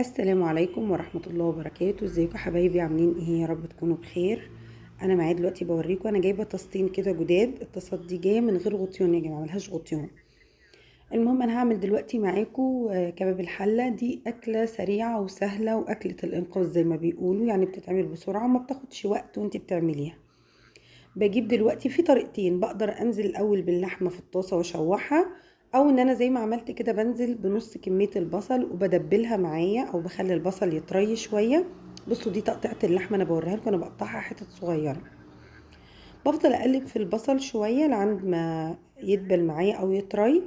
السلام عليكم ورحمة الله وبركاته. ازيكم حبايبي؟ عاملين ايه؟ يا رب تكونوا بخير. انا معايا دلوقتي بوريكم، انا جايبه طاستين كده جداد. الطاسات دي جايه من غير غطيان يا جماعه، ملهاش غطيان. المهم انا هعمل دلوقتي معاكم كباب الحله. دي اكله سريعه وسهله واكله الانقاذ زي ما بيقولوا، يعني بتتعمل بسرعه وما بتاخدش وقت وانت بتعمليها. بجيب دلوقتي في طريقتين، بقدر انزل الاول باللحمه في الطاسه واشوحها، او ان انا زي ما عملت كده بنزل بنص كميه البصل وبدبلها معايا، او بخلي البصل يطري شويه. بصوا دي تقطيعه اللحمه انا بوريها لكم، انا بقطعها حتت صغيره. بفضل اقلب في البصل شويه لعند ما يدبل معايا او يطري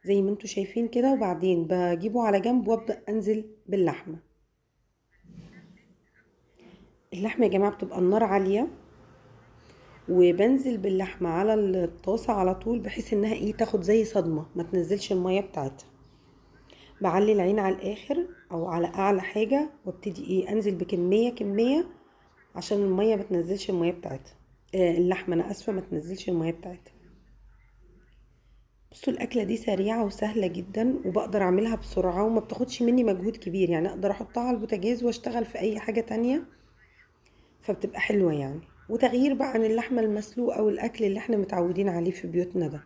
زي ما انتوا شايفين كده، وبعدين بجيبه على جنب وابدا انزل باللحمه. اللحمه يا جماعه بتبقى النار عاليه، وبنزل باللحمة على الطاسة على طول بحيث انها تاخد زي صدمة، ما تنزلش المية بتاعتها. بعلي العين على الاخر او على اعلى حاجة، وابتدي انزل بكمية كمية عشان المية ما تنزلش المية بتاعتها. اللحمة انا اسفة، ما تنزلش المية بتاعتها. بصوا الاكلة دي سريعة وسهلة جدا، وبقدر اعملها بسرعة وما بتاخدش مني مجهود كبير، يعني اقدر احطها على البوتاجاز واشتغل في اي حاجة تانية، فبتبقى حلوة يعني. وتغيير بقى عن اللحمة المسلوقة والاكل اللي احنا متعودين عليه في بيوتنا ده.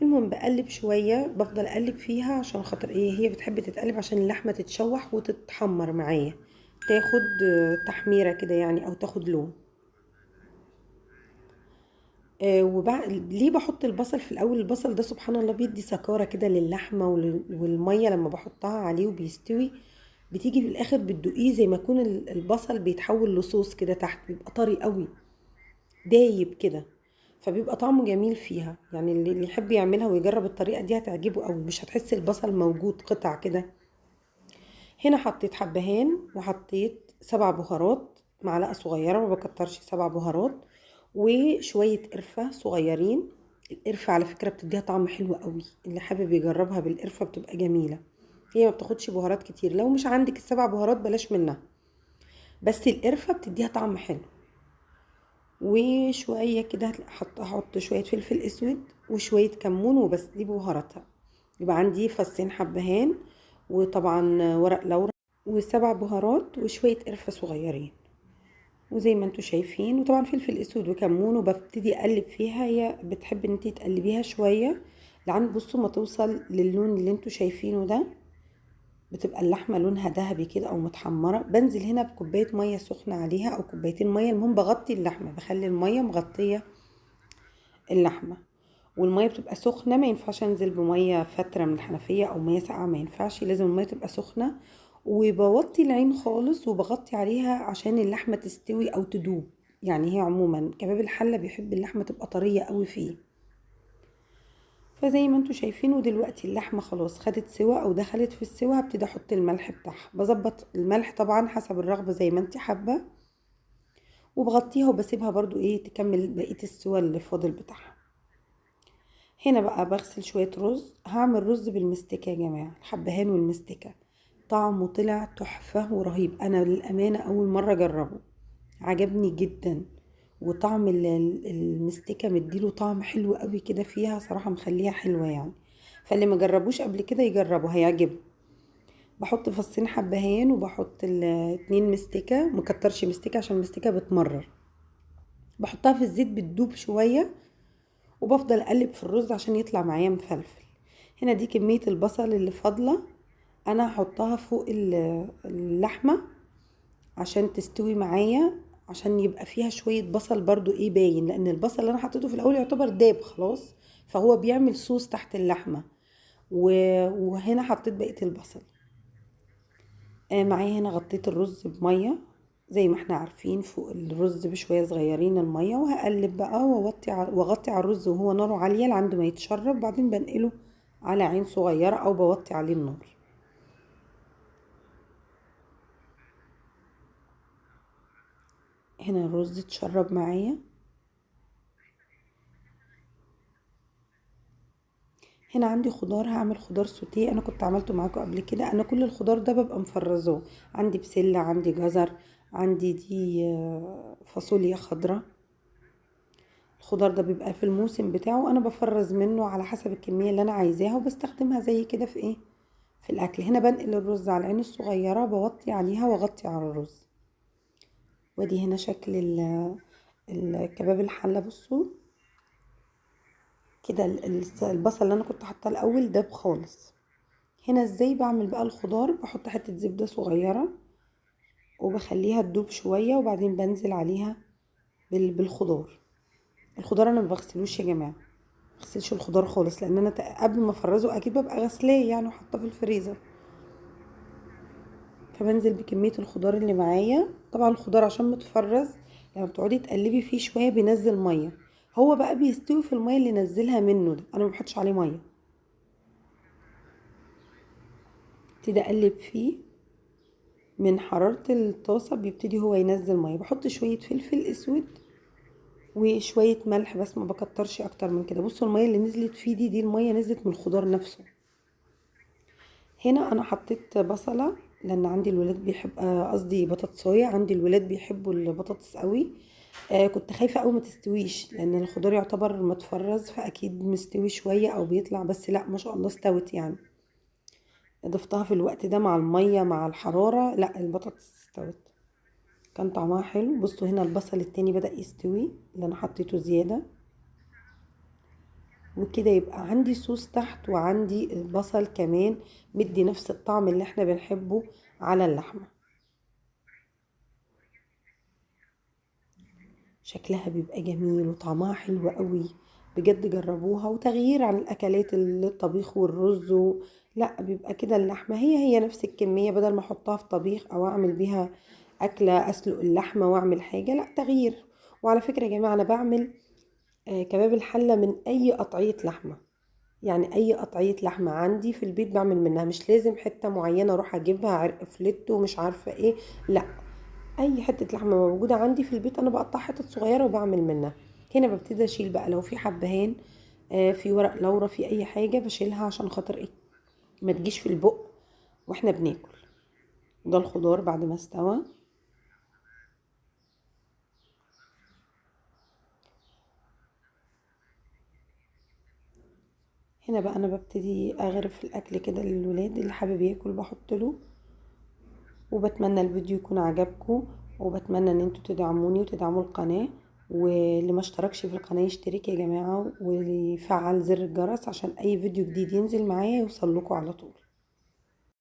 المهم بقلب شوية، بفضل اقلب فيها عشان خاطر هي بتحب تتقلب عشان اللحمة تتشوح وتتحمر معايا، تاخد تحميرة كده يعني، او تاخد لون. وبعد ليه بحط البصل في الاول؟ البصل ده سبحان الله بيدي سكارة كده للحمة والمية لما بحطها عليه وبيستوي، بتيجي في الاخر بتدوقيه زي ما يكون البصل بيتحول لصوص كده تحت، بيبقى طري قوي دايب كده، فبيبقى طعمه جميل فيها. يعني اللي يحب يعملها ويجرب الطريقة دي هتعجبه قوي، مش هتحس البصل موجود قطع كده. هنا حطيت حبهان، وحطيت 7 بهارات، معلقة صغيرة ما بكترش، 7 بهارات وشوية قرفة صغيرين. القرفة على فكرة بتديها طعم حلو قوي، اللي حابب يجربها بالقرفة بتبقى جميلة. هي ما بتاخدش بهارات كتير، لو مش عندك ال7 بهارات بلاش منها، بس القرفة بتديها طعم حلو. وشوية كده هحط شوية فلفل اسود وشوية كمون وبس، دي بهاراتها. يبقى عندي فصين حبهان، وطبعا ورق لورا، و7 بهارات وشوية قرفة صغيرين، وزي ما انتوا شايفين، وطبعا فلفل اسود وكمون. وببتدي اقلب فيها، هي بتحب ان انتي تقلبيها شوية لعند بصوا ما توصل للون اللي انتوا شايفينه ده، بتبقى اللحمة لونها ذهبي كده او متحمرة. بنزل هنا بكوباية مية سخنة عليها او كوبايتين مية، المهم بغطي اللحمة، بخلي المية مغطية اللحمة. والمية بتبقى سخنة، ما ينفعش انزل بمية فترة من الحنفية او مية ساقعة، ما ينفعش، لازم المية تبقى سخنة. وبوطي العين خالص وبغطي عليها عشان اللحمة تستوي او تدوب. يعني هي عموما كباب الحلة بيحب اللحمة تبقى طرية قوي فيه. فزي ما انتوا شايفين، ودلوقتي اللحمة خلاص خدت سوا او دخلت في السوا، هبتدي احط الملح بتاعها. بظبط الملح طبعا حسب الرغبة زي ما انت حابة، وبغطيها وبسيبها برضو تكمل بقية السوا اللي فاضل بتاعها. هنا بقى بغسل شوية رز، هعمل رز بالمستكة يا جماعة، الحبهان والمستكة. طعمه طلع تحفة ورهيب، انا للأمانة اول مرة اجربه، عجبني جدا. وطعم المستكة مديله طعم حلو قوي كده فيها صراحة، مخليها حلوة يعني. فاللي ما جربوش قبل كده يجربه هيعجبه. بحط فصين حبهان، وبحط 2 مستكة، مكترش مستكة عشان المستكة بتمرر. بحطها في الزيت بتدوب شوية، وبفضل اقلب في الرز عشان يطلع معايا مفلفل. هنا دي كمية البصل اللي فاضلة، انا هحطها فوق اللحمة عشان تستوي معايا، عشان يبقى فيها شوية بصل برضو باين، لان البصل اللي انا حطيته في الاول يعتبر داب خلاص، فهو بيعمل صوص تحت اللحمة. وهنا حطيت بقية البصل. معايا هنا غطيت الرز بمية، زي ما احنا عارفين فوق الرز بشوية صغيرين المية، وهقلب بقى واغطي على الرز وهو ناره عالية لعند ما يتشرب، بعدين بنقله على عين صغيرة او بوطي عليه النار. هنا الرز اتشرب معايا. هنا عندي خضار، هعمل خضار سوتيه، انا كنت عملته معاكم قبل كده. انا كل الخضار ده ببقى مفرزاه، عندي بسلة، عندي جزر، عندي دي فاصوليا خضراء. الخضار ده بيبقى في الموسم بتاعه، انا بفرز منه على حسب الكمية اللي انا عايزاها، وبستخدمها زي كده في في الاكل. هنا بنقل الرز على العين الصغيرة، بوطي عليها واغطي على الرز. وادي هنا شكل الكباب الحلة. بصوا كده البصل اللي انا كنت حاطاه الاول داب خالص. هنا ازاي بعمل بقى الخضار؟ بحط حتة زبدة صغيرة وبخليها تدوب شوية، وبعدين بنزل عليها بالخضار. الخضار انا ما بغسلوش يا جماعة، ما بغسلش الخضار خالص، لان انا قبل ما افرزه اكيد ببقى غسلاه يعني وحاطاه في الفريزر. فبنزل بكمية الخضار اللي معايا. طبعا الخضار عشان متفرز لما بتقعدي تقلبي فيه شوية بينزل مية، هو بقى بيستوي في المية اللي نزلها منه ده، انا ما بحطش عليه مية. ابتدي اقلب فيه من حرارة الطاسة، بيبتدي هو ينزل مية. بحط شوية فلفل اسود وشوية ملح بس، ما بكترش اكتر من كده. بصوا المية اللي نزلت فيه دي المية نزلت من الخضار نفسه. هنا انا حطيت بصلة لان عندي الولاد بيحب قصدي بطاطساية، عندي الولاد بيحبوا البطاطس قوي. كنت خايفة قوي ما تستويش لان الخضار يعتبر متفرز، فاكيد مستوي شوية او بيطلع، بس لا ما شاء الله استوت يعني. ضفتها في الوقت ده مع المية مع الحرارة، لا البطاطس استوت، كان طعمها حلو. بصوا هنا البصل التاني بدأ يستوي اللي انا حطيته زيادة، وكده يبقى عندي صوص تحت وعندي البصل كمان مدي نفس الطعم اللي احنا بنحبه على اللحمة. شكلها بيبقى جميل وطعمها حلو قوي، بجد جربوها. وتغيير عن الاكلات الطبيخ والرز لا بيبقى كده اللحمة هي نفس الكمية، بدل ما احطها في طبيخ او اعمل بيها اكلة اسلق اللحمة واعمل حاجة، لا تغيير. وعلى فكرة يا جماعة انا بعمل كباب الحلة من اي قطعية لحمة، يعني اي قطعية لحمة عندي في البيت بعمل منها، مش لازم حتة معينة اروح اجيبها عرق فليت ومش عارفة ايه، لا اي حتة لحمة موجودة عندي في البيت انا بقطع حتت صغيرة وبعمل منها. هنا ببتدي اشيل بقى لو في حبهان في ورق لورا في اي حاجة بشيلها عشان خاطر ايه ما تجيش في البق واحنا بناكل. ده الخضار بعد ما استوى. هنا بقى انا ببتدي اغرف الاكل كده للولاد، اللي حابب ياكل بحط له. وبتمنى الفيديو يكون عجبكم، وبتمنى ان انتوا تدعموني وتدعموا القناة، واللي ما اشتركش في القناة يشترك يا جماعة، ويفعل زر الجرس عشان اي فيديو جديد ينزل معايا يوصل لكم على طول.